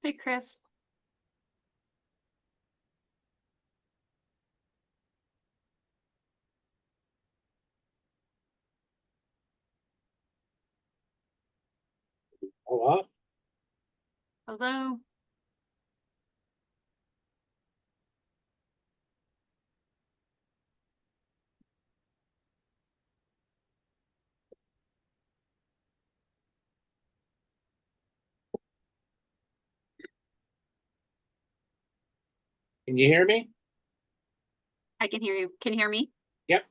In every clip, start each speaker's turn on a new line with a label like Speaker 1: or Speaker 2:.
Speaker 1: Hey, Chris.
Speaker 2: Hello?
Speaker 1: Hello.
Speaker 2: Can you hear me?
Speaker 1: I can hear you. Can you hear me?
Speaker 2: Yep.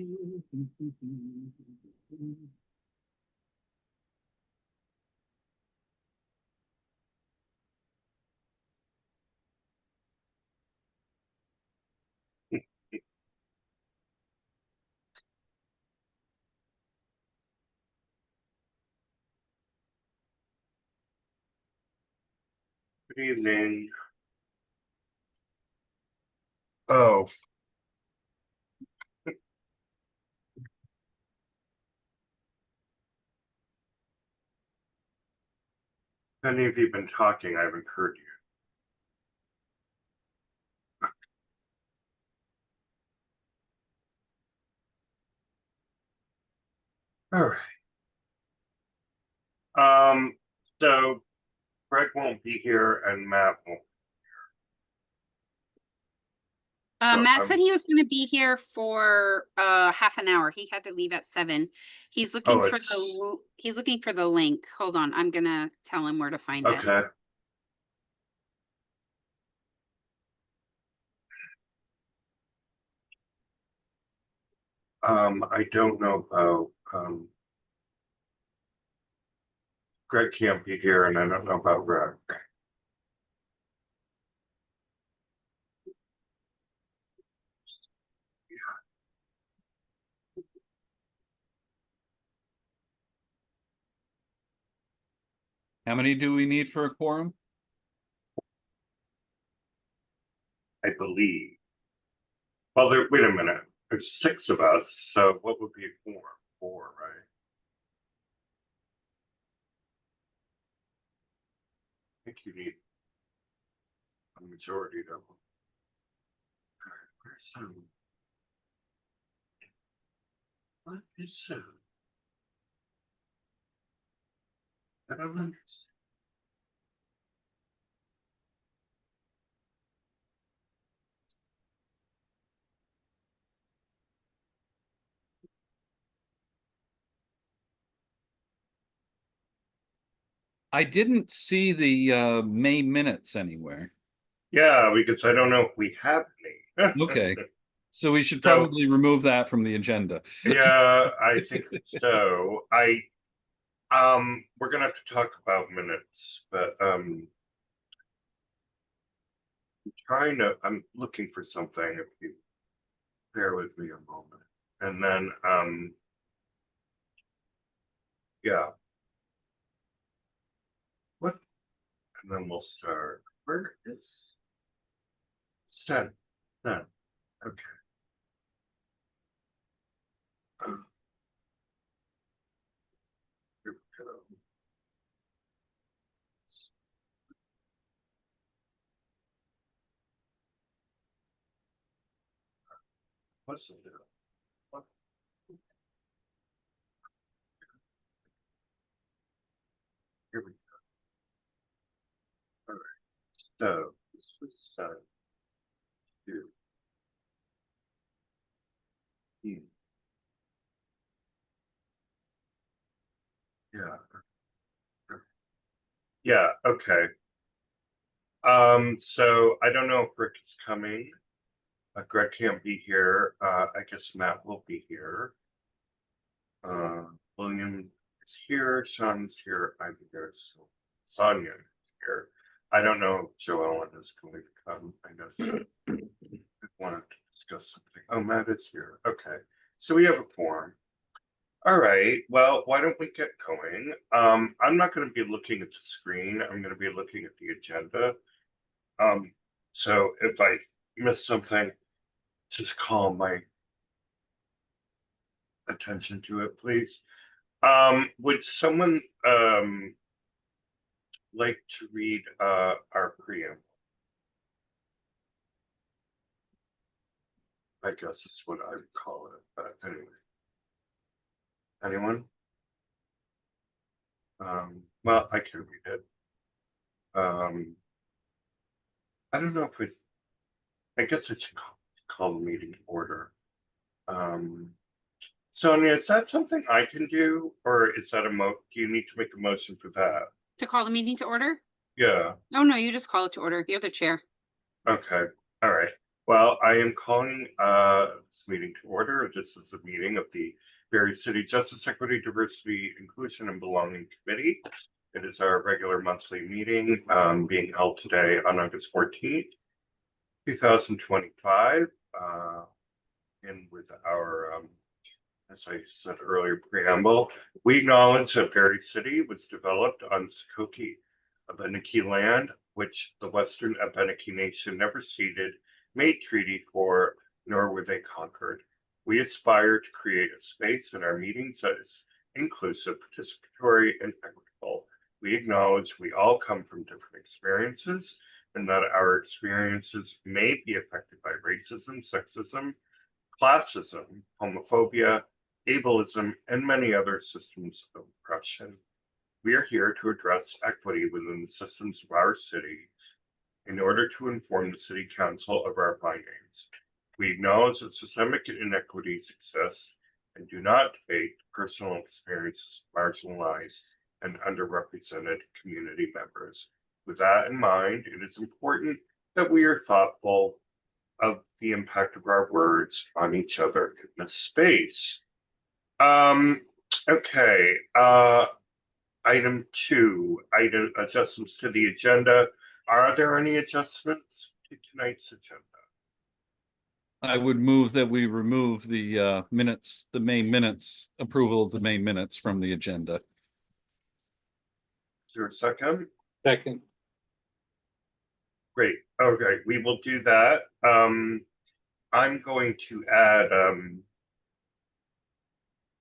Speaker 2: Good evening. Oh, any of you been talking? I haven't heard you. All right. So Greg won't be here and Matt won't. So
Speaker 1: Matt said he was going to be here for half an hour. He had to leave at 7. He's looking for
Speaker 2: it's
Speaker 1: he's looking for the link. Hold on, I'm gonna tell him where to find it.
Speaker 2: okay. I don't know about Greg can't be here, and I don't know about Greg.
Speaker 3: How many do we need for a quorum?
Speaker 2: I believe. Well, wait a minute. There's 6 of us, so what would be a quorum? 4, right? I think you need a majority of them. Where's what is I don't understand.
Speaker 3: I didn't see the May minutes anywhere.
Speaker 2: Yeah, because I don't know if we have any.
Speaker 3: Okay, so we should
Speaker 2: So-
Speaker 3: probably remove that from the agenda.
Speaker 2: Yeah, I think so. We're gonna have to talk about minutes, but I'm looking for something, if you bear with me a moment. And then yeah. What? And then we'll start. Where is 10? 10. Okay. Here we go. What's it do? What? Here we go. All right. So this was done. 2. Yeah. Yeah, okay. So I don't know if Rick is coming. Greg can't be here. I guess Matt will be here. William is here. Sean's here. I'm here. So Sonia is here. I don't know if Joellen is going to come. I know she wanted to discuss something. Oh, Matt is here. Okay. So we have a forum. All right. Well, why don't we get going? I'm not going to be looking at the screen. I'm going to be looking at the agenda. So if I miss something, just call my attention to it, please. Would someone like to read our preamble? I guess is what I would call it, but anyway. Anyone? Well, I can read it. I don't know if it's, I guess I should call the meeting to order. Sonia, is that something I can do, or is that do you need to make a motion for that?
Speaker 1: To call the meeting to order?
Speaker 2: Yeah,
Speaker 1: Oh, no, you just call it to order. You're the chair.
Speaker 2: okay, all right. Well, I am calling this meeting to order. This is a meeting of the Barre City Justice, Equity, Diversity, Inclusion, and Belonging Committee. It is our regular monthly meeting being held today on August 14th, 2025, and with our as I said earlier, preamble, we acknowledge that Barre City was developed on Skokie Abenaki land, which the Western Abenaki Nation never ceded, made treaty for, nor were they conquered. We aspire to create a space in our meetings that is inclusive, participatory, and equitable. We acknowledge we all come from different experiences and that our experiences may be affected by racism, sexism, classism, homophobia, ableism, and many other systems of oppression. We are here to address equity within the systems of our city in order to inform the City Council of our findings. We acknowledge that systemic inequities exist and do not debate personal experiences of marginalized and underrepresented community members. With that in mind, it is important that we are thoughtful of the impact of our words on each other in this space. Okay, item 2, item adjustments to the agenda. Are there any adjustments to tonight's agenda?
Speaker 3: I would move that we remove the minutes, the May minutes, approval of the May minutes from the agenda.
Speaker 2: Is there a second?
Speaker 4: Second.
Speaker 2: Great. Okay, we will do that. I'm going to add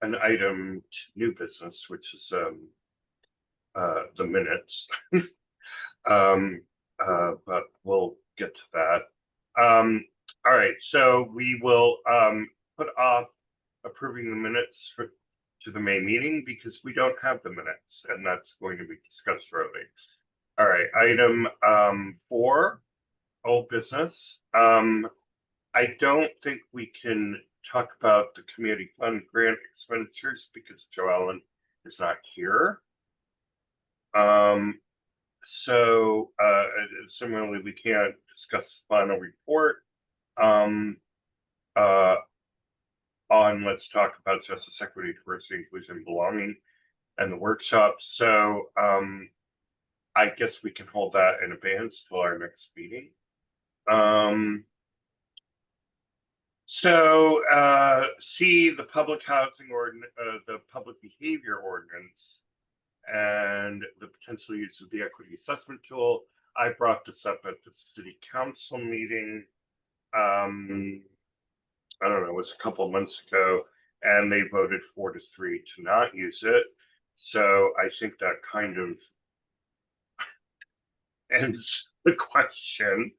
Speaker 2: an item to new business, which is the minutes. But we'll get to that. All right, so we will put off approving the minutes to the May meeting because we don't have the minutes, and that's going to be discussed shortly. All right, item 4, old business. I don't think we can talk about the community fund grant expenditures because Joellen is not here. So similarly, we can't discuss the final report on let's talk about justice, equity, diversity, inclusion, and belonging and the workshop. So I guess we can hold that in abeyance till our next meeting. See the public housing ordinance, the public behavior ordinance, and the potential use of the equity assessment tool. I brought this up at the city council meeting. I don't know, it was a couple of months ago, and they voted 4-3 to not use it. So I think that kind of ends the question.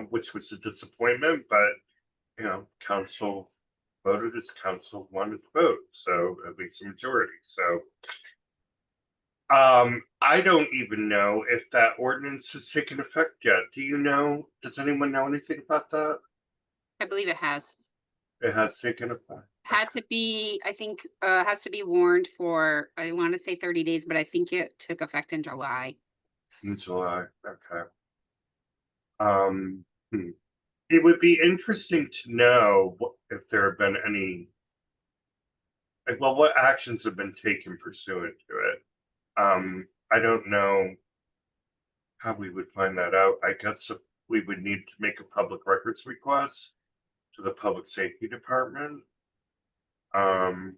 Speaker 2: Which was a disappointment, but council voted as council wanted to vote, so at least a majority. So I don't even know if that ordinance has taken effect yet. Do you know? Does anyone know anything about that?
Speaker 1: I believe it has.
Speaker 2: It has taken effect.
Speaker 1: Had to be, I think, has to be warned for, I want to say 30 days, but I think it took effect in July.
Speaker 2: In July. Okay. Hmm. It would be interesting to know if there have been any, well, what actions have been taken pursuant to it. I don't know how we would find that out. I guess we would need to make a public records request to the public safety department. Um,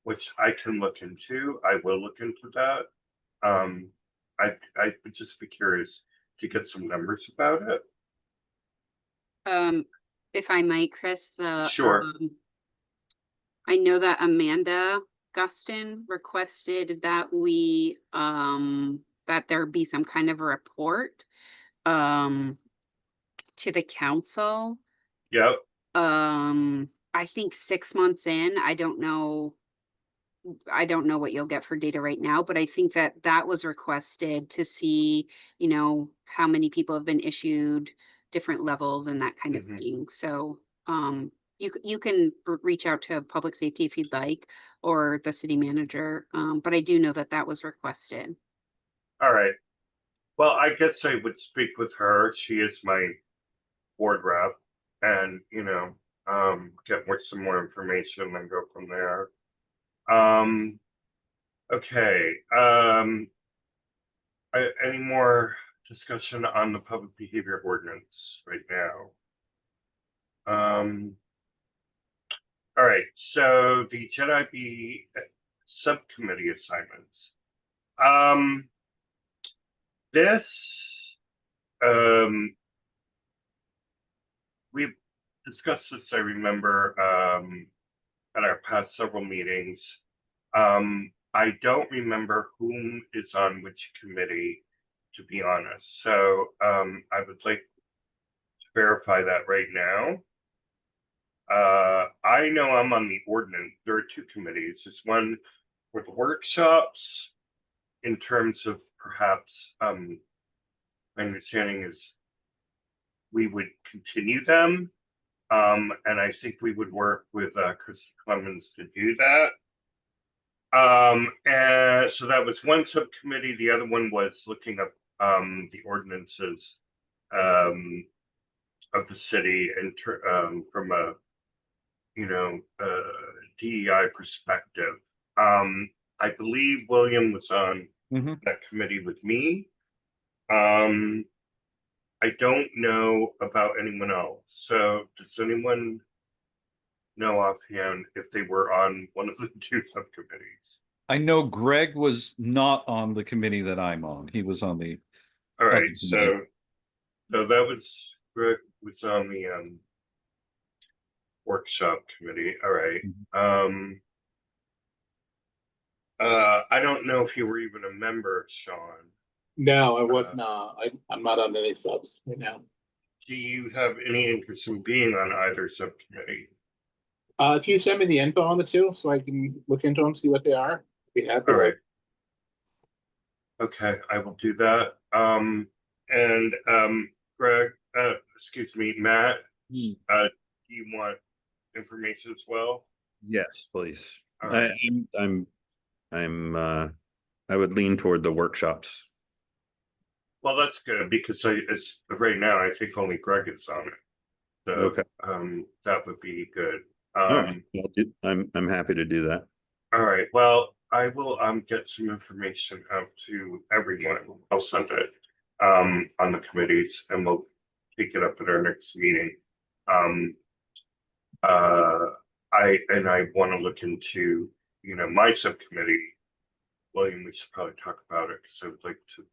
Speaker 2: which I can look into. I will look into that. Um, I would just be curious to get some numbers about it.
Speaker 1: Um, if I might, Chris,
Speaker 2: Sure.
Speaker 1: I know that Amanda Gustin requested that that there be some kind of a report, um, to the council.
Speaker 2: Yep.
Speaker 1: I think 6 months in, I don't know what you'll get for data right now, but I think that that was requested to see, how many people have been issued different levels and that kind of
Speaker 2: Mhm.
Speaker 1: thing. So, you can reach out to public safety if you'd like, or the city manager. But I do know that that was requested.
Speaker 2: All right. Well, I guess I would speak with her. She is my board rep, and get some more information and go from there. Okay. Any more discussion on the public behavior ordinance right now? All right, so the JEDI subcommittee assignments. This, we've discussed this, I remember, at our past several meetings. I don't remember whom is on which committee, to be honest. So, I would like to verify that right now. I know I'm on the ordinance. There are two committees. There's one for the workshops in terms of perhaps, my understanding is we would continue them. And I think we would work with Christy Clemens to do that. And so that was one subcommittee. The other one was looking up the ordinances um, of the city and from a DEI perspective. I believe William was on
Speaker 3: Mhm.
Speaker 2: that committee with me. Um, I don't know about anyone else. So does anyone know offhand if they were on one of the two subcommittees?
Speaker 3: I know Greg was not on the committee that I'm on. He was on the
Speaker 2: All
Speaker 3: other
Speaker 2: right,
Speaker 3: committee.
Speaker 2: so that was Greg was on the workshop committee. All right.
Speaker 3: Mhm.
Speaker 2: I don't know if you were even a member, Sean.
Speaker 4: No, I was
Speaker 2: Uh,
Speaker 4: not. I'm not on any subs right now.
Speaker 2: Do you have any interest in being on either subcommittee?
Speaker 4: If you send me the info on the two so I can look into them, see what they are, be happy
Speaker 2: All right.
Speaker 4: to.
Speaker 2: Okay, I will do that. And Greg, excuse me, Matt, do you want information as well?
Speaker 5: Yes, please.
Speaker 2: All
Speaker 5: I,
Speaker 2: right.
Speaker 5: I would lean toward the workshops.
Speaker 2: Well, that's good because it's right now. I think only Greg is on it, so
Speaker 5: Okay.
Speaker 2: that would be good.
Speaker 5: All right. I'm happy to do that.
Speaker 2: All right. Well, I will get some information out to everyone. I'll send it on the committees, and we'll take it up at our next meeting. Um, I want to look into my subcommittee. William, we should probably talk about it because I would like to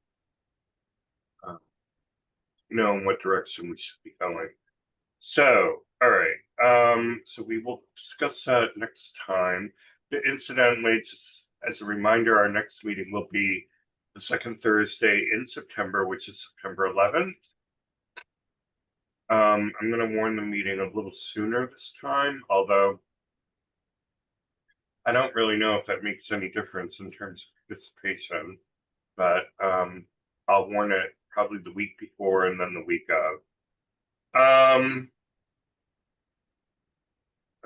Speaker 2: know in what direction we should be going. So, all right. So we will discuss that next time. Incidentally, just as a reminder, our next meeting will be the second Thursday in September, which is September 11th. I'm going to warn the meeting a little sooner this time, although I don't really know if that makes any difference in terms of participation, but I'll warn it probably the week before and then the week of.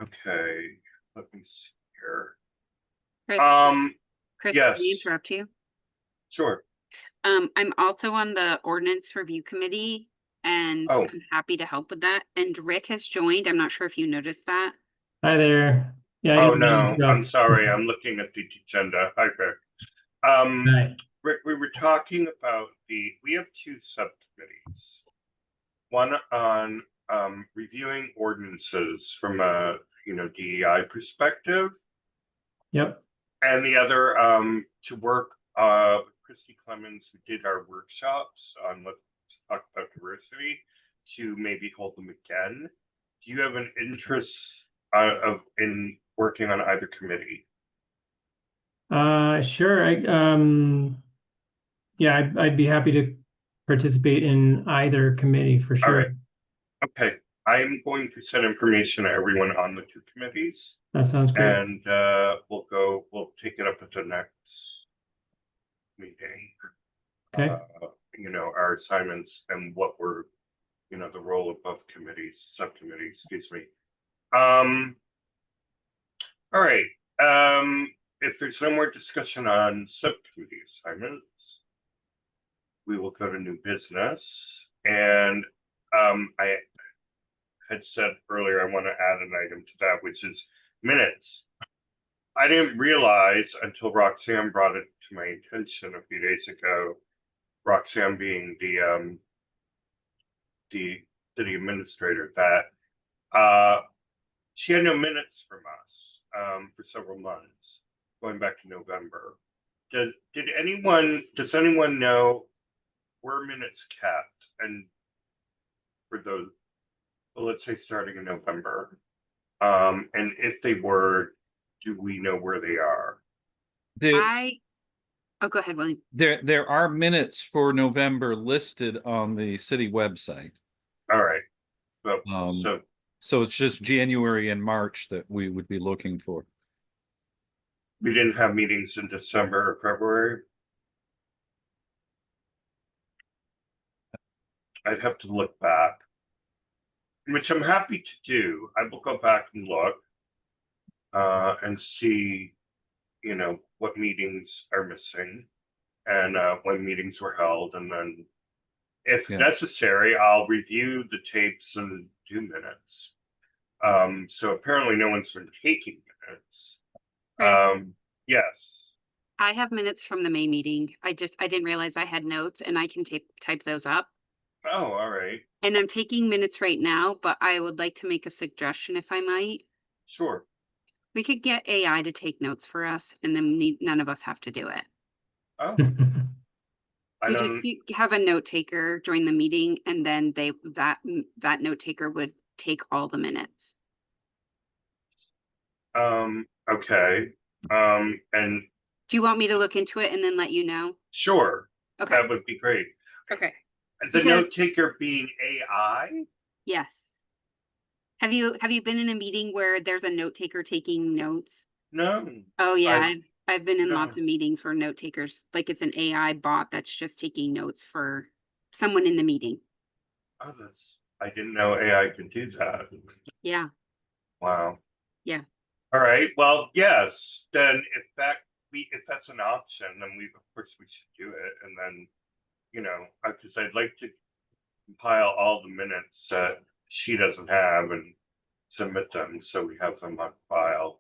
Speaker 2: Okay, let me see here.
Speaker 1: Chris,
Speaker 2: Um,
Speaker 1: Chris, can I
Speaker 2: yes,
Speaker 1: interrupt you?
Speaker 2: sure.
Speaker 1: I'm also on the ordinance review committee and
Speaker 2: Oh.
Speaker 1: I'm happy to help with that. And Rick has joined. I'm not sure if you noticed that.
Speaker 6: Hi there. Yeah,
Speaker 2: Oh,
Speaker 6: you know,
Speaker 2: no, I'm
Speaker 6: stuff.
Speaker 2: sorry. I'm looking at the agenda. Hi, Rick. Um,
Speaker 6: Hi.
Speaker 2: Rick, we were talking about we have two subcommittees. One on reviewing ordinances from a, DEI perspective,
Speaker 6: Yep.
Speaker 2: and the other to work with Christy Clemens, who did our workshops on Let's Talk About Diversity, to maybe hold them again. Do you have an interest in working on either committee?
Speaker 6: Sure. Yeah, I'd be happy to participate in either committee for
Speaker 2: All right.
Speaker 6: sure.
Speaker 2: Okay, I'm going to send information to everyone on the two committees,
Speaker 6: That sounds great.
Speaker 2: and we'll take it up at the next meeting.
Speaker 6: Okay.
Speaker 2: Our assignments and what we're, the role of both subcommittees, excuse me. All right. If there's no more discussion on subcommittee assignments, we will go to new business. And I had said earlier, I want to add an item to that, which is minutes. I didn't realize until Roxanne brought it to my attention a few days ago, Roxanne being the city administrator, that she had no minutes from us for several months, going back to November. Does anyone know were minutes kept, and for those, well, let's say starting in November, and if they were, do we know where they are?
Speaker 1: Oh, go ahead, William.
Speaker 3: There are minutes for November listed on the city website.
Speaker 2: All right. Well,
Speaker 3: So it's just January and March that we would be looking for.
Speaker 2: we didn't have meetings in December or February. I'd have to look back, which I'm happy to do. I will go back and look and see, what meetings are missing and when meetings were held. And then if necessary, I'll review the tapes and do minutes. So apparently no one's been taking minutes.
Speaker 1: Chris,
Speaker 2: Yes.
Speaker 1: I have minutes from the May meeting. I didn't realize I had notes and I can type those up.
Speaker 2: Oh, all right.
Speaker 1: And I'm taking minutes right now, but I would like to make a suggestion if I might.
Speaker 2: Sure.
Speaker 1: We could get AI to take notes for us and then none of us have to do it.
Speaker 2: Oh, I
Speaker 1: We
Speaker 2: don't.
Speaker 1: just have a note taker join the meeting and then that note taker would take all the minutes.
Speaker 2: Okay. And
Speaker 1: Do you want me to look into it and then let you know?
Speaker 2: sure,
Speaker 1: Okay.
Speaker 2: that would be great.
Speaker 1: Okay.
Speaker 2: The
Speaker 1: Because-
Speaker 2: note taker being AI?
Speaker 1: Yes. Have you been in a meeting where there's a note taker taking notes?
Speaker 2: No.
Speaker 1: Oh yeah, I've been in
Speaker 2: no.
Speaker 1: lots of meetings where note takers, like it's an AI bot that's just taking notes for someone in the meeting.
Speaker 2: Oh, I didn't know AI could do that.
Speaker 1: Yeah.
Speaker 2: Wow.
Speaker 1: Yeah.
Speaker 2: All right. Well, yes. Then if that's an option, then of course we should do it. And then, because I'd like to compile all the minutes that she doesn't have and submit them so we have them on file.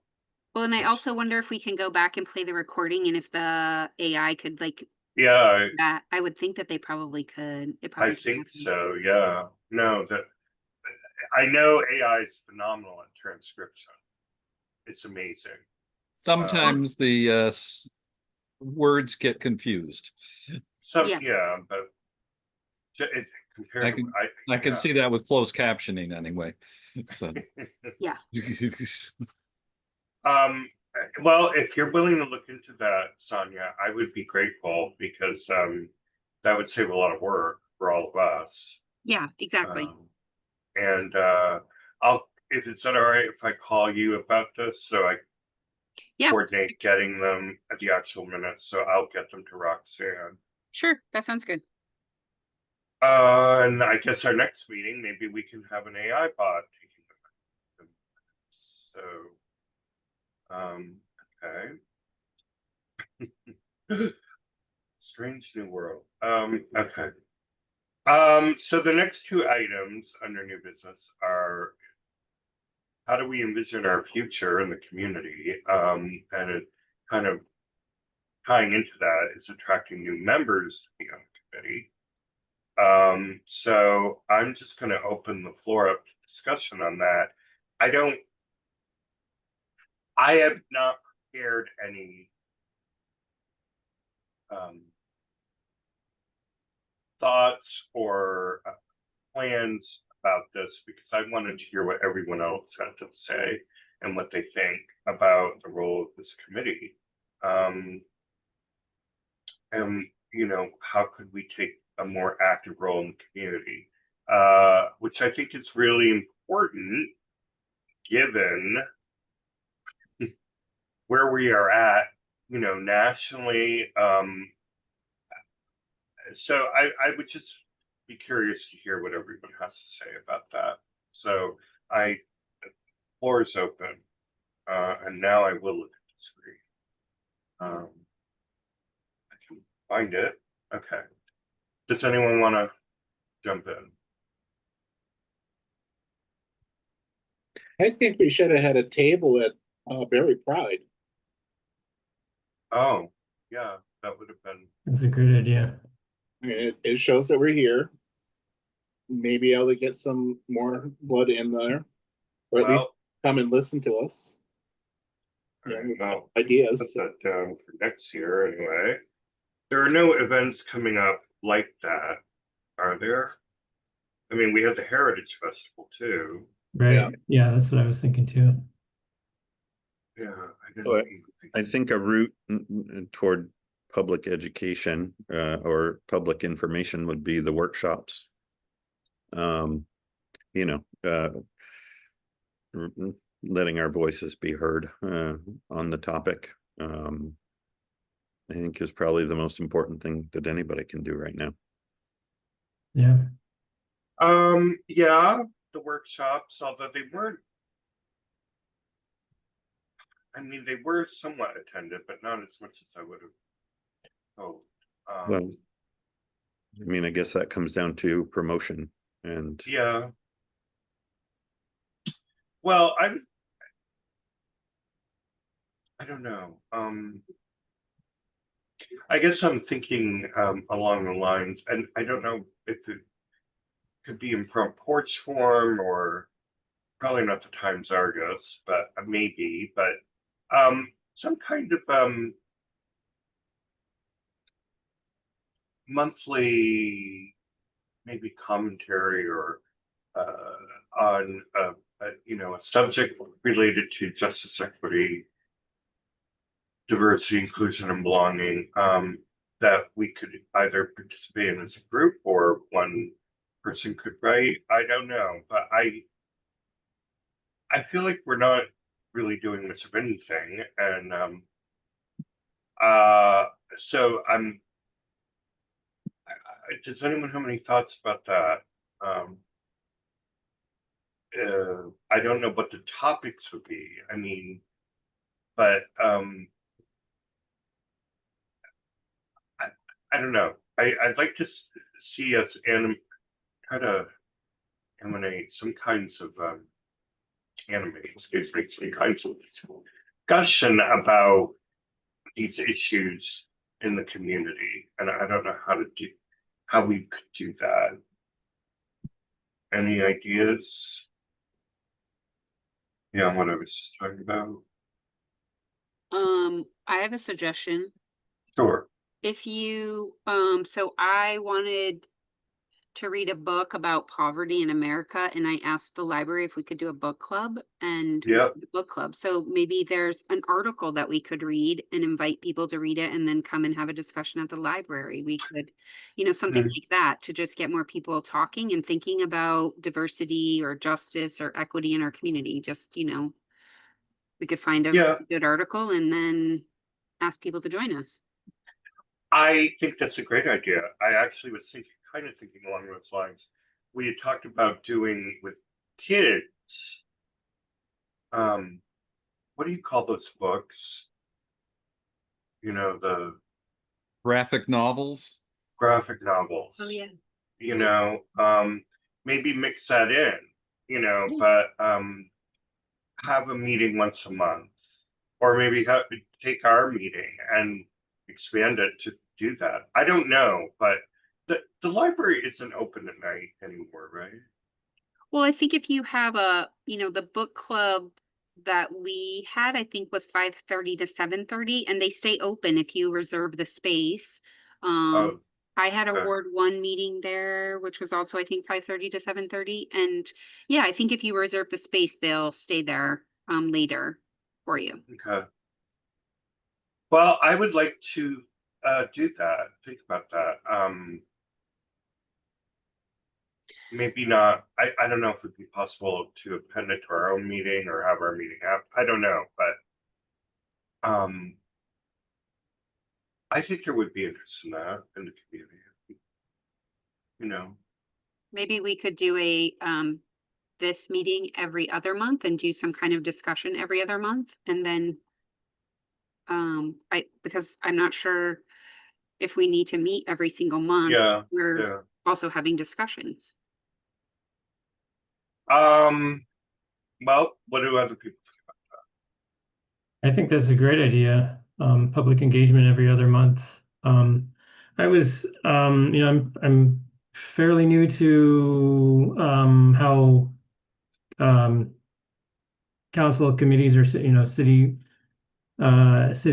Speaker 1: Well, and I also wonder if we can go back and play the recording and if the AI could
Speaker 2: Yeah,
Speaker 1: that. I would think that they probably could.
Speaker 2: I think so. Yeah. No, I know AI is phenomenal at transcription. It's amazing.
Speaker 3: Sometimes the words get confused.
Speaker 1: Yeah.
Speaker 2: But compared
Speaker 3: I can see that with closed captioning anyway. So.
Speaker 1: Yeah.
Speaker 2: Well, if you're willing to look into that, Sonia, I would be grateful because that would save a lot of work for all of us.
Speaker 1: Yeah, exactly.
Speaker 2: And if it's all right if I call you about this, so I coordinate getting them at the actual minutes, so I'll get them to Roxanne.
Speaker 1: Sure, that sounds good.
Speaker 2: And I guess our next meeting, maybe we can have an AI bot taking them. So, okay. Strange new world. Okay. So the next two items under new business are how do we envision our future in the community? And it kind of tying into that is attracting new members to be on the committee. So I'm just going to open the floor up to discussion on that. I have not prepared any thoughts or plans about this because I wanted to hear what everyone else had to say and what they think about the role of this committee. And how could we take a more active role in the community, which I think is really important given where we are at, nationally. So I would just be curious to hear what everyone has to say about that. So the floor is open, and now I will look at the screen. I can find it. Okay. Does anyone want to jump in?
Speaker 4: I think we should have had a table at Barre Pride.
Speaker 2: Oh, yeah, that would have been.
Speaker 6: That's a great idea.
Speaker 4: I mean, it shows that we're here. Maybe able to get some more blood in there, or at least
Speaker 2: Well,
Speaker 4: come and listen to us.
Speaker 2: all right,
Speaker 4: Yeah,
Speaker 2: well,
Speaker 4: ideas.
Speaker 2: put that down for next year anyway. There are no events coming up like that, are there? I mean, we have the Heritage Festival too.
Speaker 6: Right.
Speaker 4: Yeah.
Speaker 6: Yeah, that's what I was thinking too.
Speaker 2: Yeah, I didn't
Speaker 5: Oh,
Speaker 2: even think.
Speaker 5: I think a route toward public education or public information would be the workshops. You know, letting our voices be heard on the topic. I think is probably the most important thing that anybody can do right now.
Speaker 6: Yeah.
Speaker 2: Yeah, the workshops, although they weren't. I mean, they were somewhat attended, but not as much as I would have hoped.
Speaker 5: Well, I mean, I guess that comes down to promotion and
Speaker 2: Yeah. Well, I don't know. I guess I'm thinking along the lines, and I don't know if it could be in front porch form or probably not the Times Argus, but maybe, but some kind of monthly maybe commentary or on a subject related to justice, equity, diversity, inclusion, and belonging that we could either participate in as a group or one person could write. I don't know, but I feel like we're not really doing much of anything, and so does anyone have any thoughts about that? I don't know what the topics would be. I mean, but I don't know. I'd like to see us try to emanate some kinds of excuse me, some kinds of discussion about these issues in the community, and I don't know how we could do that. Any ideas? Yeah, what I was just talking about.
Speaker 1: I have a suggestion.
Speaker 2: Sure.
Speaker 1: If you, so I wanted to read a book about poverty in America, and I asked the library if we could do a book club, and we
Speaker 2: Yeah.
Speaker 1: did a book club. So maybe there's an article that we could read and invite people to read it and then come and have a discussion at the library. We could, something like that to just get more people talking and thinking about diversity or justice or equity in our community. Just, we could find a
Speaker 2: Yeah.
Speaker 1: good article and then ask people to join us.
Speaker 2: I think that's a great idea. I actually was kind of thinking along those lines. We had talked about doing with kids. What do you call those books? The
Speaker 3: graphic novels.
Speaker 2: graphic novels.
Speaker 1: Oh, yeah.
Speaker 2: You know, maybe mix that in,
Speaker 1: Yeah.
Speaker 2: but have a meeting once a month. Or maybe take our meeting and expand it to do that. I don't know, but the library isn't open at night anymore, right?
Speaker 1: Well, I think if you have the book club that we had, I think was 5:30 to 7:30, and they stay open if you reserve the space. Um,
Speaker 2: Oh,
Speaker 1: I had a
Speaker 2: okay.
Speaker 1: Ward 1 meeting there, which was also, I think, 5:30 to 7:30. And yeah, I think if you reserve the space, they'll stay there later for you.
Speaker 2: Okay. Well, I would like to do that. Think about that. Maybe not. I don't know if it'd be possible to append it to our own meeting or have our meeting app. I don't know, but I think there would be interest in that in the community. You know,
Speaker 1: Maybe we could do a this meeting every other month and do some kind of discussion every other month, and then because I'm not sure if we need to meet every single month.
Speaker 2: yeah,
Speaker 1: We're
Speaker 2: yeah.
Speaker 1: also having discussions.
Speaker 2: Um, well, what do other people think?
Speaker 6: I think that's a great idea. Public engagement every other month. I was, I'm fairly new to how council committees or city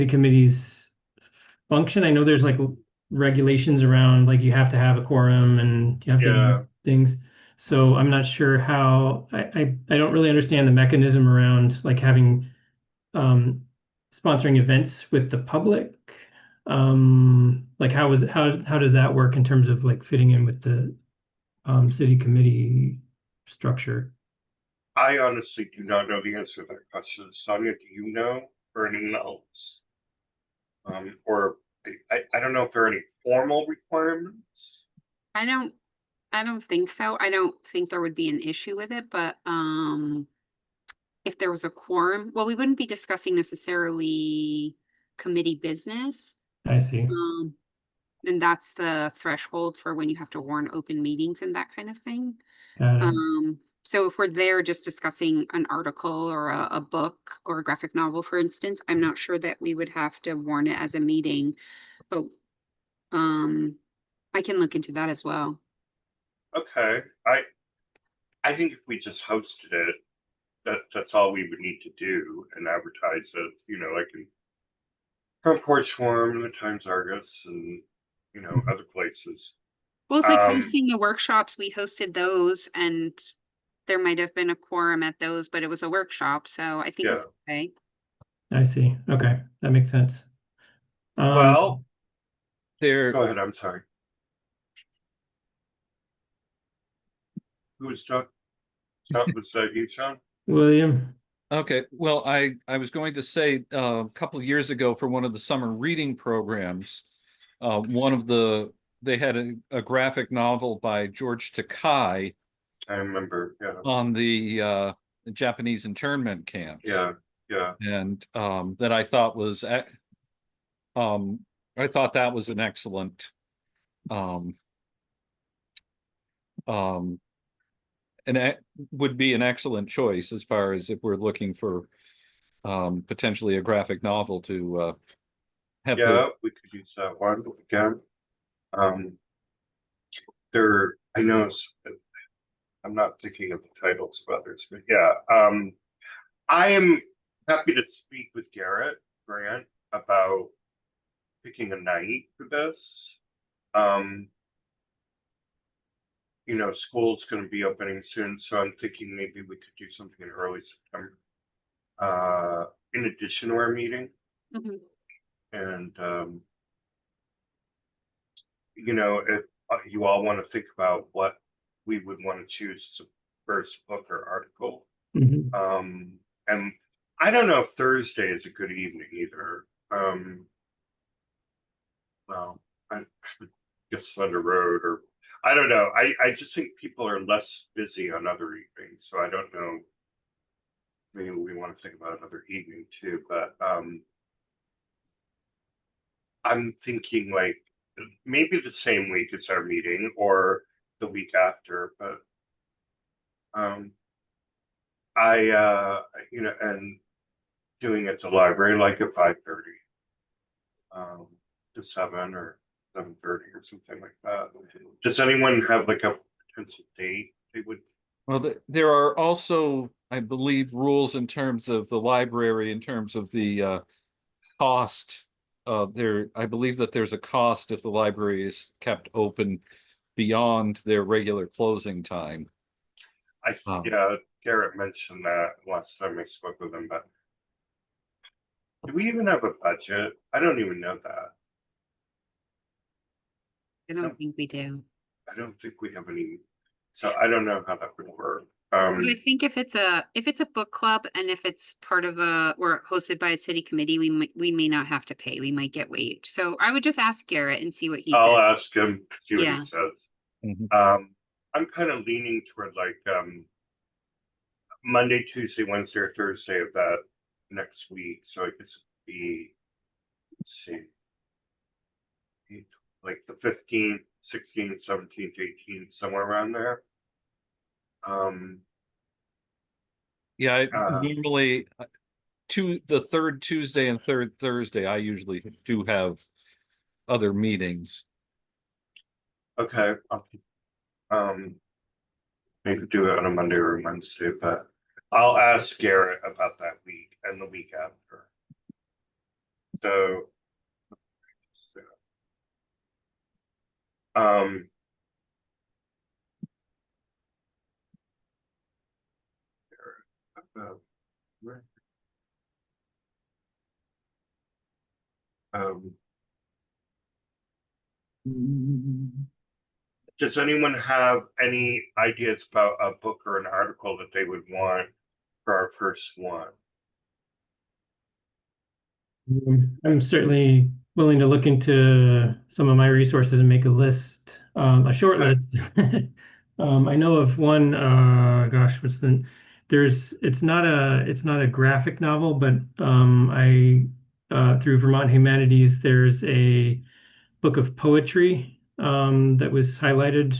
Speaker 6: committees function. I know there's like regulations around like you have to have a quorum and you have to
Speaker 2: Yeah,
Speaker 6: do things. So I'm not sure how I don't really understand the mechanism around like having sponsoring events with the public. Like how does that work in terms of like fitting in with the city committee structure?
Speaker 2: I honestly do not know the answer to that question. Sonia, do you know, or anyone else? Or I don't know if there are any formal requirements.
Speaker 1: I don't I don't think so. I don't think there would be an issue with it, but if there was a quorum, well, we wouldn't be discussing necessarily committee business.
Speaker 6: I see.
Speaker 1: Um and that's the threshold for when you have to warn open meetings and that kind of thing.
Speaker 6: Got it.
Speaker 1: So if we're there just discussing an article or a book or a graphic novel, for instance, I'm not sure that we would have to warn it as a meeting, but um, I can look into that as well.
Speaker 2: Okay, I think if we just hosted it, that's all we would need to do and advertise it. Like in Front Porch Forum and the Times Argus and other places.
Speaker 1: Well, it's like
Speaker 2: Um,
Speaker 1: hosting the workshops. We hosted those, and there might have been a quorum at those, but it was a workshop, so I think
Speaker 2: yeah.
Speaker 1: it's okay.
Speaker 6: I see. Okay, that makes sense.
Speaker 2: Well,
Speaker 3: There,
Speaker 2: go ahead. I'm sorry. Who was talking? Was that you, Sean?
Speaker 6: William.
Speaker 3: okay, well, I was going to say, a couple of years ago for one of the summer reading programs, they had a graphic novel by George Takei
Speaker 2: I remember. Yeah,
Speaker 3: on the Japanese internment camps.
Speaker 2: yeah, yeah.
Speaker 3: And that I thought was I thought that was an excellent um um would be an excellent choice as far as if we're looking for potentially a graphic novel to have the
Speaker 2: Yeah, we could use that one again. Um, there, I know I'm not thinking of the titles of others, but yeah. I am happy to speak with Garrett Grant about picking a night for this. Um, school's going to be opening soon, so I'm thinking maybe we could do something in early September. In addition to our meeting,
Speaker 1: Mhm.
Speaker 2: and if you all want to think about what we would want to choose as a first book or article.
Speaker 6: Mhm.
Speaker 2: And I don't know if Thursday is a good evening either. Well, I guess Thunder Road, or I don't know. I just think people are less busy on other evenings, so I don't know. Maybe we want to think about another evening too, but I'm thinking like maybe the same week as our meeting or the week after, but and doing it at the library like at 5:30. To 7 or 7:30 or something like that. Does anyone have like a potential date they would?
Speaker 3: Well, there are also, I believe, rules in terms of the library, in terms of the cost. I believe that there's a cost if the library is kept open beyond their regular closing time. Um,
Speaker 2: Yeah, Garrett mentioned that last time I spoke with him, but do we even have a budget? I don't even know that.
Speaker 1: I don't think we do.
Speaker 2: I don't think we have any, so I don't know how that would work.
Speaker 1: I think if it's a book club and if it's part of or hosted by a city committee, we may not have to pay. We might get waived. So I would just ask Garrett and see what he
Speaker 2: I'll
Speaker 1: said.
Speaker 2: ask him, see what he
Speaker 1: Yeah.
Speaker 2: says.
Speaker 3: mhm.
Speaker 2: I'm kind of leaning toward like Monday, Tuesday, Wednesday, or Thursday of that next week. So I guess it'd be, let's see, like the 15th, 16th, 17th, 18th, somewhere around there.
Speaker 3: Yeah,
Speaker 2: Uh,
Speaker 3: normally the third Tuesday and third Thursday, I usually do have other meetings.
Speaker 2: okay. Maybe do it on a Monday or a Wednesday, but I'll ask Garrett about that week and the week after. So, um, where- um, does anyone have any ideas about a book or an article that they would want for our first one?
Speaker 6: I'm certainly willing to look into some of my resources and make a list, a short
Speaker 2: Okay.
Speaker 6: list. I know of one, gosh, it's not a graphic novel, but through Vermont Humanities, there's a book of poetry that was highlighted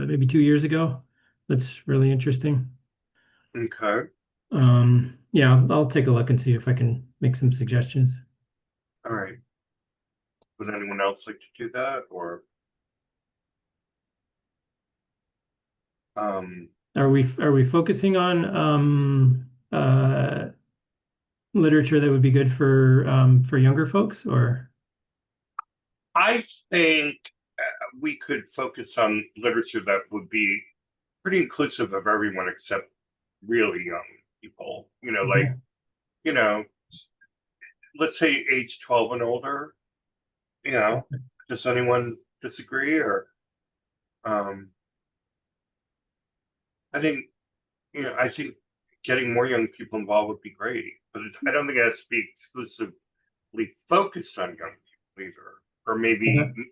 Speaker 6: maybe 2 years ago. That's really interesting.
Speaker 2: Okay,
Speaker 6: Yeah, I'll take a look and see if I can make some suggestions.
Speaker 2: all right. Would anyone else like to do that or?
Speaker 6: Are we focusing on literature that would be good for younger folks, or?
Speaker 2: I think we could focus on literature that would be pretty inclusive of everyone except really young people. Like,
Speaker 6: Okay.
Speaker 2: you know, let's say age 12 and older. Does anyone disagree or um I think I think getting more young people involved would be great, but I don't think it has to be exclusively focused on young people either. Or maybe
Speaker 6: Okay.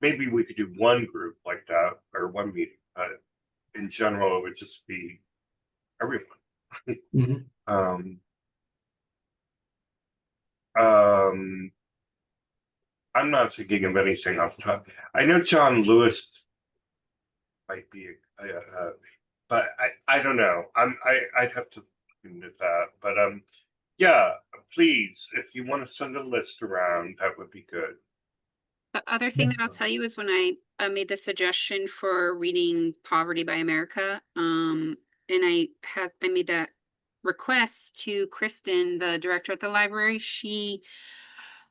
Speaker 2: maybe we could do one group like that or one meeting, but in general it would just be everyone.
Speaker 6: Mhm.
Speaker 2: um um I'm not thinking of anything off the top. I know John Lewis might be but I don't know. I'd have to look into that. But yeah, please, if you want to send a list around, that would be good.
Speaker 1: The other thing that I'll tell you is when I made the suggestion for reading Poverty by America, and I made that request to Kristen, the director at the library.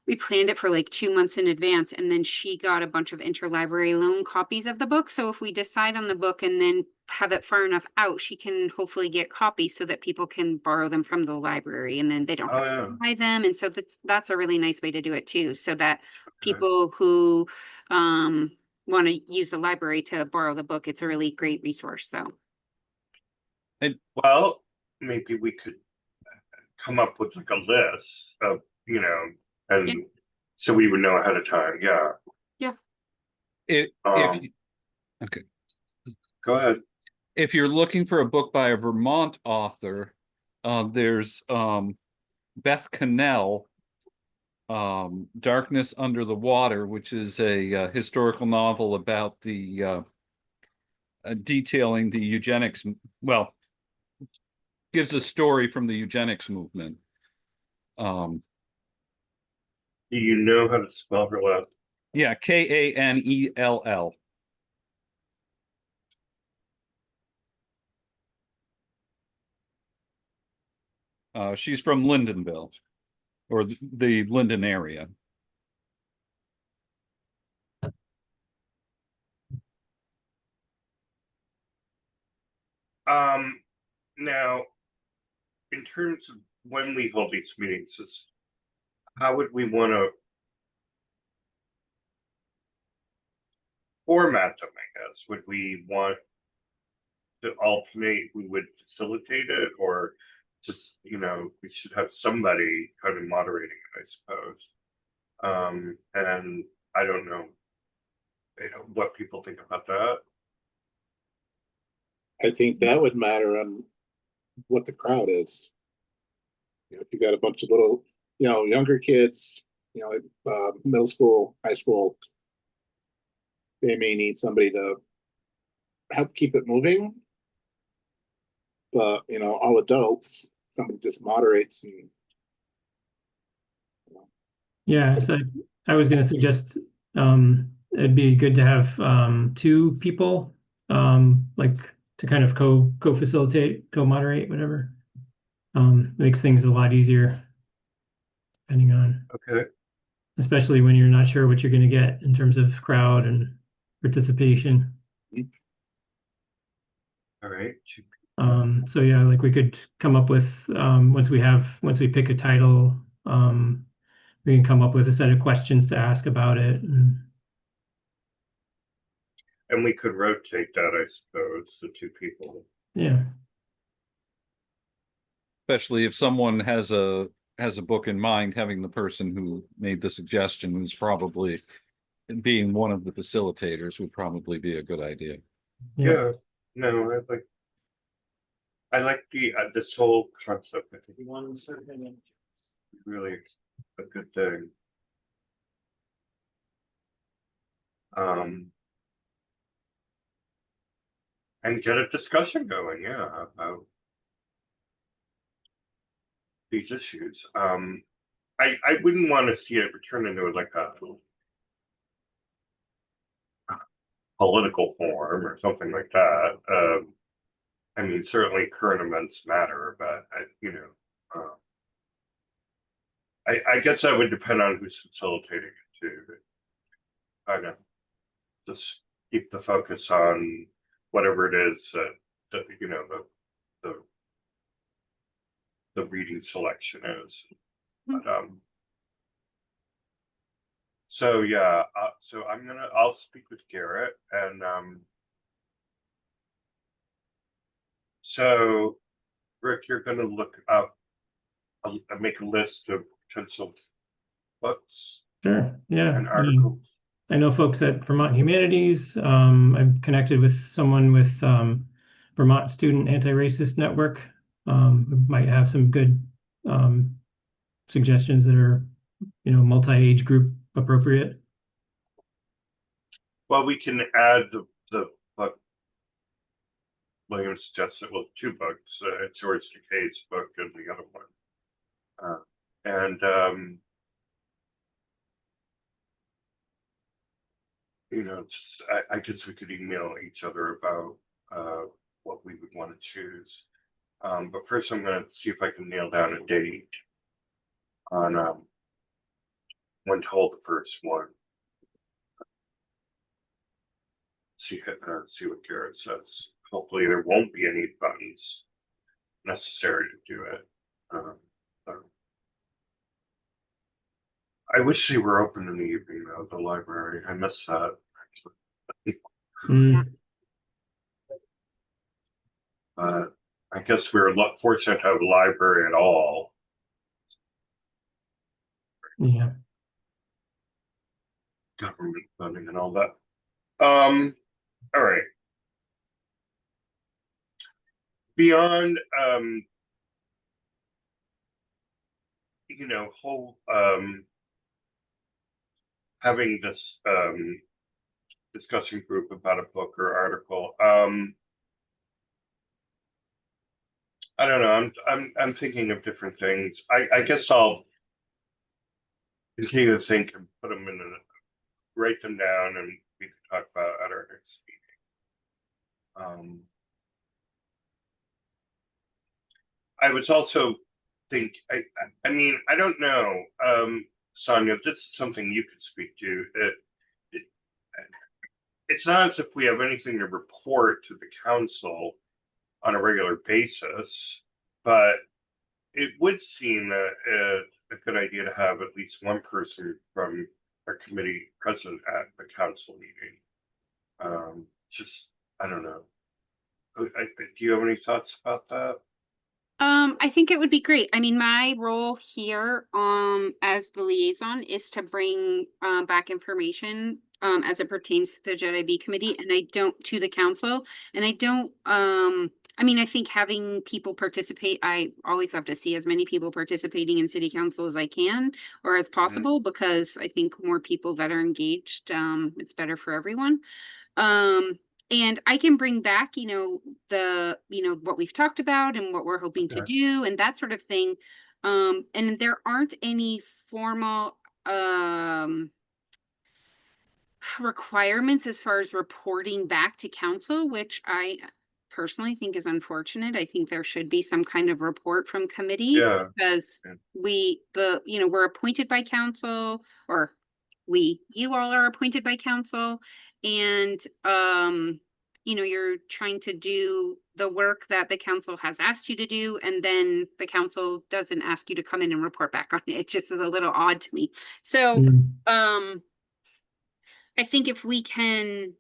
Speaker 1: We planned it for like 2 months in advance, and then she got a bunch of interlibrary loan copies of the book. So if we decide on the book and then have it far enough out, she can hopefully get copies so that people can borrow them from the library, and then they don't
Speaker 2: Oh
Speaker 1: have
Speaker 2: yeah.
Speaker 1: to buy them. And so that's a really nice way to do it too, so that
Speaker 2: Okay.
Speaker 1: people who want to use the library to borrow the book, it's a really great resource. So
Speaker 2: Well, maybe we could come up with like a list of,
Speaker 1: yeah,
Speaker 2: and so we would know ahead of time. Yeah.
Speaker 1: yeah.
Speaker 3: If
Speaker 2: Um,
Speaker 3: okay,
Speaker 2: Go ahead.
Speaker 3: if you're looking for a book by a Vermont author, there's Beth Cannell Darkness Under the Water, which is a historical novel about the detailing the eugenics, well, gives a story from the eugenics movement.
Speaker 2: Do you know how to spell her last?
Speaker 3: Yeah, Kanell. She's from Lyndonville, or the Linden area.
Speaker 2: Now, in terms of when we hold these meetings, how would we want to format them, I guess? Would we want to alternate, we would facilitate it, or just, we should have somebody kind of moderating it, I suppose. And I don't know, what people think about that.
Speaker 4: I think that would matter on what the crowd is. If you got a bunch of little, younger kids, middle school, high school, they may need somebody to help keep it moving. But all adults, somebody just moderates and.
Speaker 6: Yeah, so I was going to suggest it'd be good to have two people like to kind of co-facilitate, co-moderate, whatever. Makes things a lot easier depending on,
Speaker 2: Okay.
Speaker 6: especially when you're not sure what you're going to get in terms of crowd and participation.
Speaker 2: All right.
Speaker 6: So yeah, like we could come up with once we pick a title, we can come up with a set of questions to ask about it.
Speaker 2: And we could rotate that, I suppose, the two people.
Speaker 6: Yeah.
Speaker 3: Especially if someone has a book in mind, having the person who made the suggestion, who's probably being one of the facilitators, would probably be a good idea.
Speaker 2: Yeah. No, I like the this whole concept. I think really a good thing. And get a discussion going, yeah, about these issues. I wouldn't want to see it return into like a political forum or something like that. I mean, certainly current events matter, but I guess that would depend on who's facilitating it too. Kind of just keep the focus on whatever it is that the the reading selection is. But so yeah, so I'll speak with Garrett, and so Rick, you're gonna look up, make a list of potential books
Speaker 6: Sure. Yeah.
Speaker 2: and articles.
Speaker 6: I know folks at Vermont Humanities. I'm connected with someone with Vermont Student Anti-Racist Network. Who might have some good suggestions that are, multi-age group appropriate.
Speaker 2: Well, we can add the book William suggested. Well, two books, George Takei's book and the other one, and just I guess we could email each other about what we would want to choose. But first, I'm going to see if I can nail down a date on when to hold the first one. See what Garrett says. Hopefully, there won't be any buttons necessary to do it. I wish they were open in the evening though, the library. I miss that.
Speaker 6: Mm,
Speaker 2: But I guess we're fortunate to have a library at all.
Speaker 6: yeah.
Speaker 2: Government funding and all that. All right. Beyond whole having this discussion group about a book or article. I don't know. I'm thinking of different things. I guess I'll continue to think and put them in write them down, and we can talk about at our next meeting. I was also I mean, I don't know, Sonia, this is something you could speak to. It's not as if we have anything to report to the council on a regular basis, but it would seem a good idea to have at least one person from our committee present at the council meeting. Just, I don't know. Do you have any thoughts about that?
Speaker 1: I think it would be great. I mean, my role here, as the liaison is to bring, back information, as it pertains to the JIB committee, and I don't, to the council, and I don't, I mean, I think having people participate, I always love to see as many people participating in city council as I can, or as possible, because I think more people that are engaged, it's better for everyone. Um, and I can bring back, what we've talked about and what we're hoping to
Speaker 2: Okay.
Speaker 1: do and that sort of thing. And there aren't any formal requirements as far as reporting back to council, which I personally think is unfortunate. I think there should be some kind of report from committees
Speaker 2: Yeah.
Speaker 1: because
Speaker 2: Yeah.
Speaker 1: we're appointed by council, or you all are appointed by council, and you're trying to do the work that the council has asked you to do, and then the council doesn't ask you to come in and report back on it. It just is a little odd to me. So, I think if we can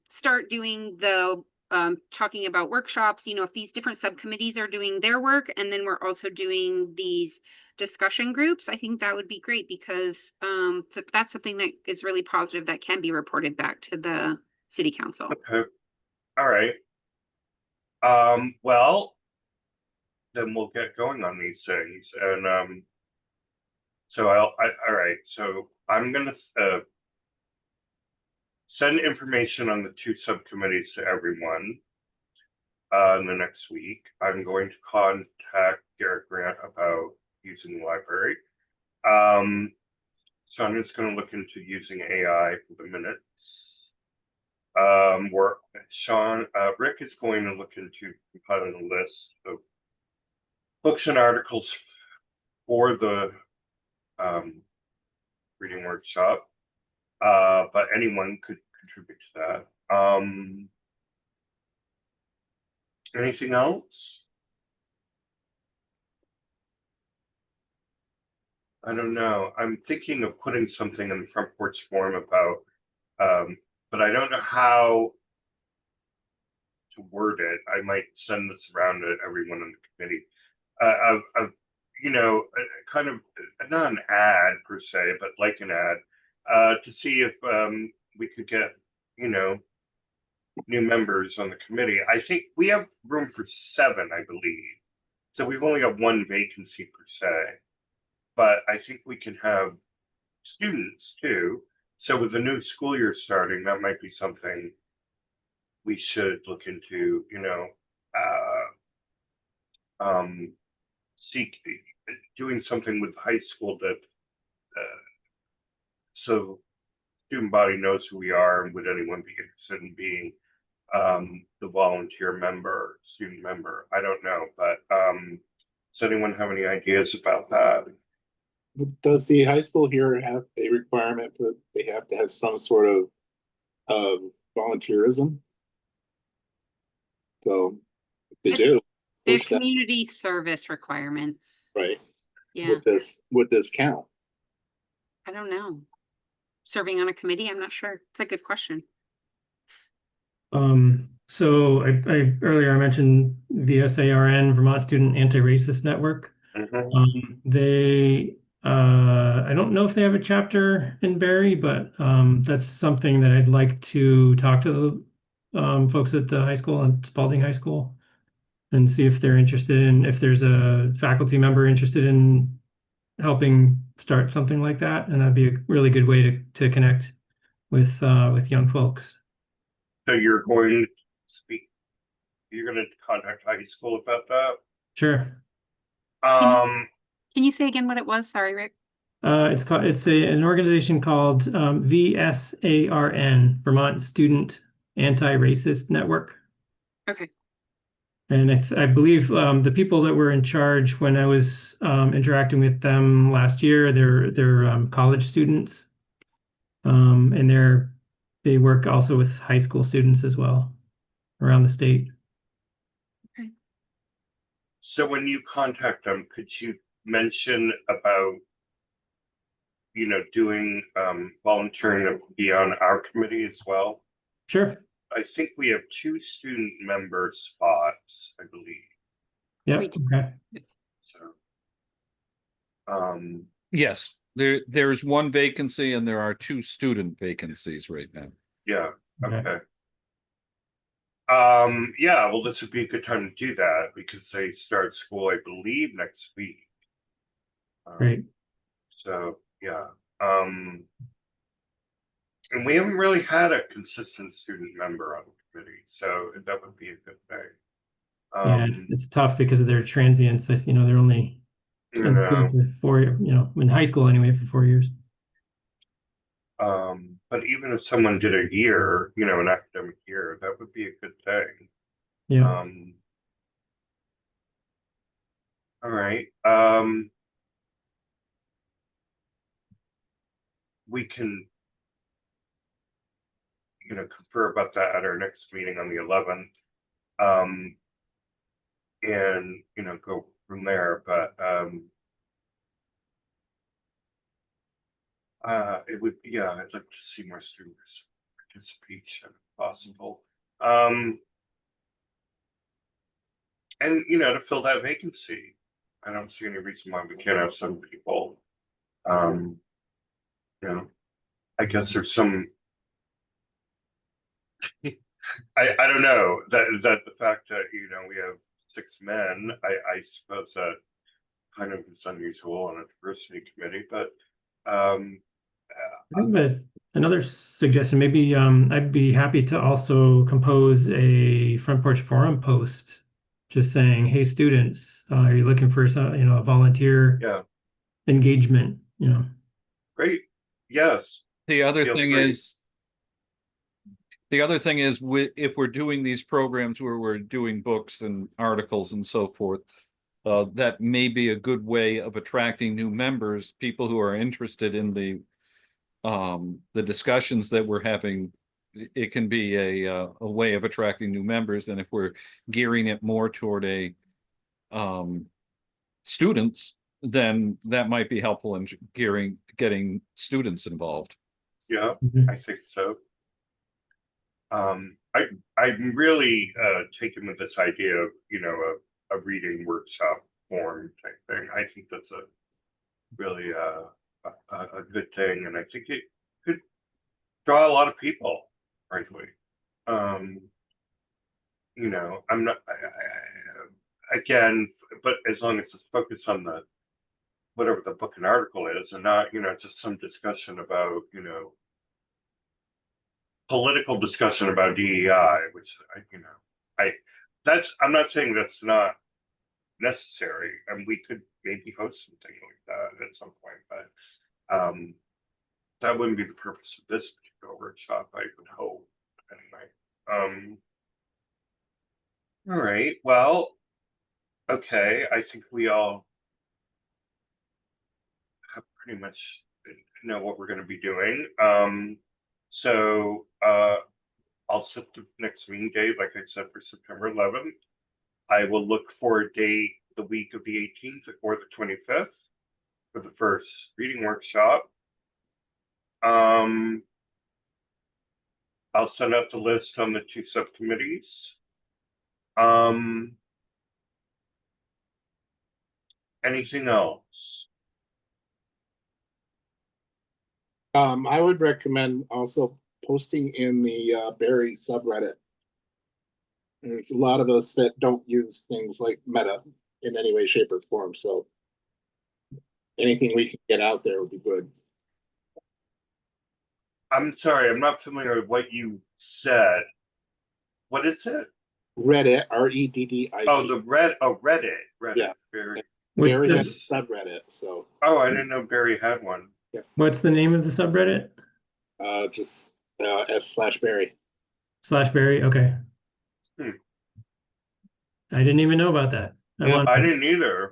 Speaker 1: start doing the talking about workshops, if these different subcommittees are doing their work and then we're also doing these discussion groups, I think that would be great because that's something that is really positive that can be reported back to the city council.
Speaker 2: Okay. All right. Well, then we'll get going on these things. And so all right. So I'm gonna send information on the two subcommittees to everyone in the next week. I'm going to contact Garrett Grant about using the library. So I'm just going to look into using AI for the minutes. Rick is going to look into compiling a list of books and articles for the reading workshop. But anyone could contribute to that. Anything else? I don't know. I'm thinking of putting something in the front porch forum about, but I don't know how to word it. I might send this around to everyone in the committee. Kind of not an ad per se, but like an ad, to see if we could get, new members on the committee. I think we have room for 7, I believe. So we've only got 1 vacancy per se. But I think we can have students too. So with the new school year starting, that might be something we should look into, seek doing something with high school that so student body knows who we are, and would anyone be interested in being the volunteer member, student member? I don't know, but does anyone have any ideas about that?
Speaker 4: Does the high school here have a requirement that they have to have some sort of volunteerism? So if they do,
Speaker 1: The
Speaker 4: push that,
Speaker 1: community service requirements.
Speaker 4: right?
Speaker 1: Yeah,
Speaker 4: Would this count?
Speaker 1: I don't know. Serving on a committee, I'm not sure. It's a good question.
Speaker 6: So I earlier I mentioned VSARN, Vermont Student Anti-Racist Network. They I don't know if they have a chapter in Barre, but that's something that I'd like to talk to the folks at the high school and Spalding High School and see if they're interested in, if there's a faculty member interested in helping start something like that, and that'd be a really good way to connect with young folks.
Speaker 2: So you're going to speak, you're gonna contact high school about that?
Speaker 6: Sure.
Speaker 1: Can you,
Speaker 2: Um,
Speaker 1: can you say again what it was? Sorry, Rick.
Speaker 6: It's an organization called VSARN, Vermont Student Anti-Racist Network.
Speaker 1: Okay.
Speaker 6: And I believe the people that were in charge when I was interacting with them last year, they're college students, and they work also with high school students as well around the state.
Speaker 2: so when you contact them, could you mention about, doing, volunteering to be on our committee as well?
Speaker 6: Sure.
Speaker 2: I think we have 2 student member spots, I believe,
Speaker 6: Yeah.
Speaker 1: We do.
Speaker 6: Okay.
Speaker 2: so. Um,
Speaker 3: Yes, there's one vacancy and there are 2 student vacancies right now.
Speaker 2: yeah,
Speaker 6: Okay.
Speaker 2: okay. Yeah, well, this would be a good time to do that because they start school, I believe, next week.
Speaker 6: Great.
Speaker 2: So, yeah, and we haven't really had a consistent student member on the committee, so that would be a good thing.
Speaker 6: Yeah, it's tough because of their transients. They're only
Speaker 2: You
Speaker 6: in school
Speaker 2: know,
Speaker 6: for 4 years, in high school anyway for 4 years.
Speaker 2: but even if someone did a year, an academic year, that would be a good thing.
Speaker 6: Yeah.
Speaker 2: All right. We can, confer about that at our next meeting on the 11th. And, go from there, but, it would, yeah, I'd like to see more student participation if possible. And, to fill that vacancy, I don't see any reason why we can't have some people. I guess there's some, I don't know, that the fact that, we have 6 men, I suppose that kind of is unusual on a diversity committee, but,
Speaker 6: I have another suggestion. Maybe I'd be happy to also compose a front porch forum post, just saying, "Hey, students, are you looking for some, a volunteer
Speaker 2: yeah,
Speaker 6: engagement?"
Speaker 2: great, yes,
Speaker 3: The other
Speaker 2: feel
Speaker 3: thing
Speaker 2: free.
Speaker 3: is, if we're doing these programs where we're doing books and articles and so forth, that may be a good way of attracting new members, people who are interested in the discussions that we're having. It can be a way of attracting new members, and if we're gearing it more toward students, then that might be helpful in getting students involved.
Speaker 2: Yeah,
Speaker 6: Mhm.
Speaker 2: I think so. I'm really taken with this idea of, a reading workshop form type thing. I think that's a really a good thing, and I think it could draw a lot of people, frankly. I'm not, again, but as long as it's focused on the whatever the book and article is, and not, just some discussion about, political discussion about DEI, which I'm not saying that's not necessary, and we could maybe host something like that at some point, but that wouldn't be the purpose of this particular workshop, I would hope, anyway. All right, well, okay, I think we all have pretty much know what we're going to be doing. So I'll set the next meeting date, like I said, for September 11th. I will look for a date the week of the 18th or the 25th for the first reading workshop. I'll send out the list on the 2 subcommittees. Anything else?
Speaker 4: I would recommend also posting in the Barre subreddit. There's a lot of us that don't use things like Meta in any way, shape, or form. So anything we can get out there would be good.
Speaker 2: I'm sorry, I'm not familiar with what you said. What is it?
Speaker 4: Reddit, REDDIT.
Speaker 2: Oh, Reddit.
Speaker 4: Yeah.
Speaker 2: Very.
Speaker 6: What's
Speaker 4: Barry
Speaker 6: the,
Speaker 4: has a subreddit, so
Speaker 2: Oh, I didn't know Barry had one.
Speaker 6: what's the name of the subreddit?
Speaker 4: just s/Barry.
Speaker 6: /Barry, okay.
Speaker 2: Hmm.
Speaker 6: I didn't even know about that. I'm
Speaker 4: Yeah,
Speaker 6: on
Speaker 2: I
Speaker 6: it.
Speaker 2: didn't either,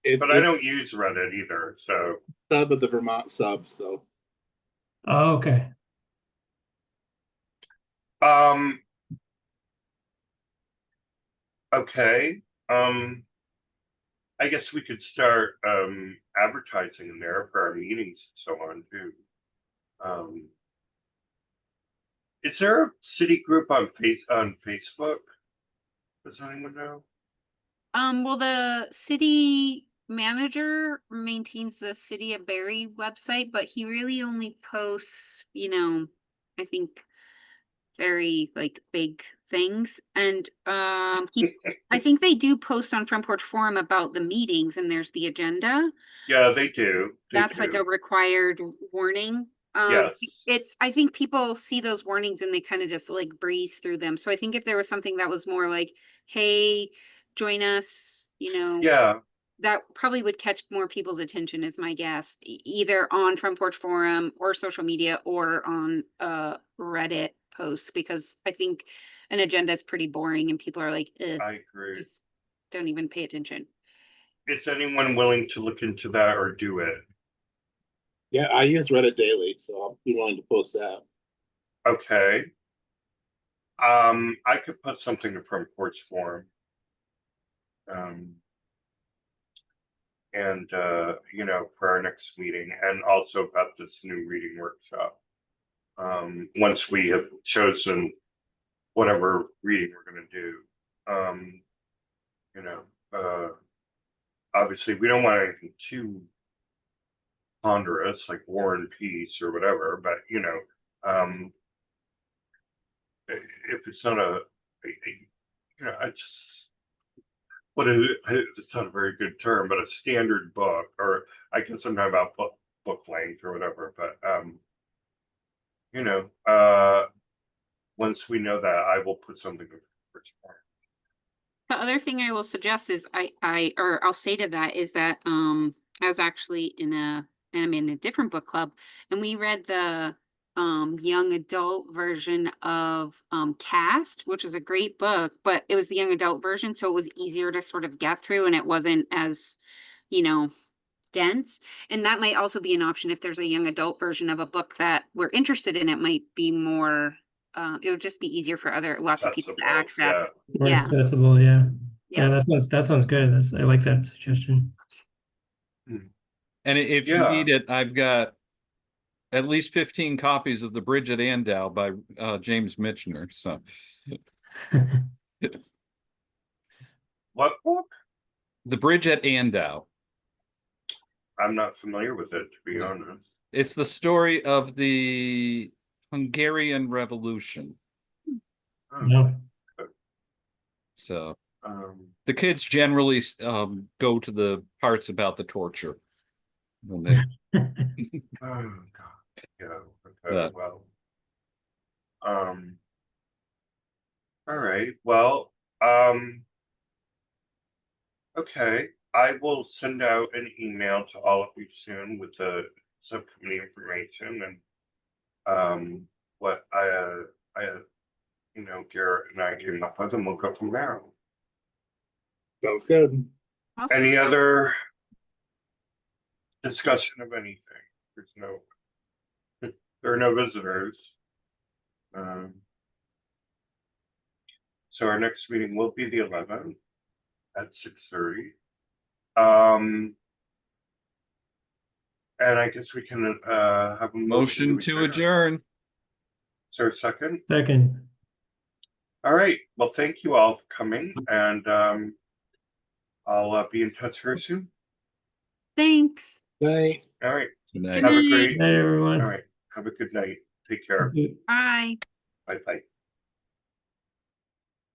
Speaker 4: It's
Speaker 2: but I don't use Reddit either. So,
Speaker 4: sub of the Vermont sub, so
Speaker 6: Oh, okay.
Speaker 2: um, okay. I guess we could start advertising in there for our meetings and so on too. Um, is there a city group on Facebook? Does anyone know?
Speaker 1: Well, the city manager maintains the City of Barre website, but he really only posts, I think very like big things. And I think they do post on Front Porch Forum about the meetings, and there's the agenda.
Speaker 2: Yeah, they do. They
Speaker 1: That's like a
Speaker 2: do.
Speaker 1: required warning.
Speaker 2: Yes.
Speaker 1: I think people see those warnings and they kind of just like breeze through them. So I think if there was something that was more like, hey, join us,
Speaker 2: Yeah.
Speaker 1: that probably would catch more people's attention, is my guess, either on Front Porch Forum or social media or on Reddit posts, because I think an agenda is pretty boring and people are like, ugh,
Speaker 2: I agree.
Speaker 1: just don't even pay attention.
Speaker 2: Is anyone willing to look into that or do it?
Speaker 4: yeah, I use Reddit daily, so I'll be willing to post that.
Speaker 2: Okay. I could put something in Front Porch Forum. And for our next meeting, and also about this new reading workshop. Once we have chosen whatever reading we're going to do, you know, obviously we don't want anything too ponderous like War and Peace or whatever, but if it's not I just it's not a very good term, but a standard book, or I guess I'm talking about book length or whatever, but once we know that, I will put something with
Speaker 1: The other thing I will suggest is I'll say to that is that I was actually and I'm in a different book club, and we read the young adult version of Cast, which is a great book, but it was the young adult version, so it was easier to sort of get through and it wasn't as, dense. And that might also be an option if there's a young adult version of a book that we're interested in. It might be more it would just be easier for lots of people to
Speaker 2: accessible. Yeah.
Speaker 1: access.
Speaker 6: More
Speaker 1: Yeah.
Speaker 6: accessible, yeah.
Speaker 1: Yeah.
Speaker 6: Yeah, that sounds good. I like that suggestion.
Speaker 3: And if you
Speaker 2: Yeah.
Speaker 3: need it, I've got at least 15 copies of The Bridge at Andow by James Michener. So
Speaker 2: What book?
Speaker 3: The Bridge at Andow.
Speaker 2: I'm not familiar with it, to be
Speaker 3: Yeah.
Speaker 2: honest.
Speaker 3: It's the story of the Hungarian Revolution.
Speaker 2: Oh,
Speaker 6: No.
Speaker 3: So
Speaker 2: the
Speaker 3: kids generally go to the parts about the torture. When they,
Speaker 2: oh God. Yeah. Okay.
Speaker 3: Yeah.
Speaker 2: Well. All right. Well. Okay. I will send out an email to all of you soon with the subcommittee information and what Garrett and I came up with, and we'll go from there.
Speaker 4: Sounds good.
Speaker 1: Awesome.
Speaker 2: Any other discussion of anything? There are no visitors. So our next meeting will be the 11th at 6:30. And I guess we can have a
Speaker 3: motion to adjourn.
Speaker 2: Is there a second?
Speaker 6: Second.
Speaker 2: All right. Well, thank you all for coming, and I'll be in touch very soon.
Speaker 1: Thanks.
Speaker 4: Night.
Speaker 2: All right.
Speaker 3: Good night.
Speaker 1: Good
Speaker 2: Have a
Speaker 1: night.
Speaker 2: great.
Speaker 6: Hey, everyone.
Speaker 2: All right. Have a good night. Take care.
Speaker 1: Bye.
Speaker 2: Bye bye.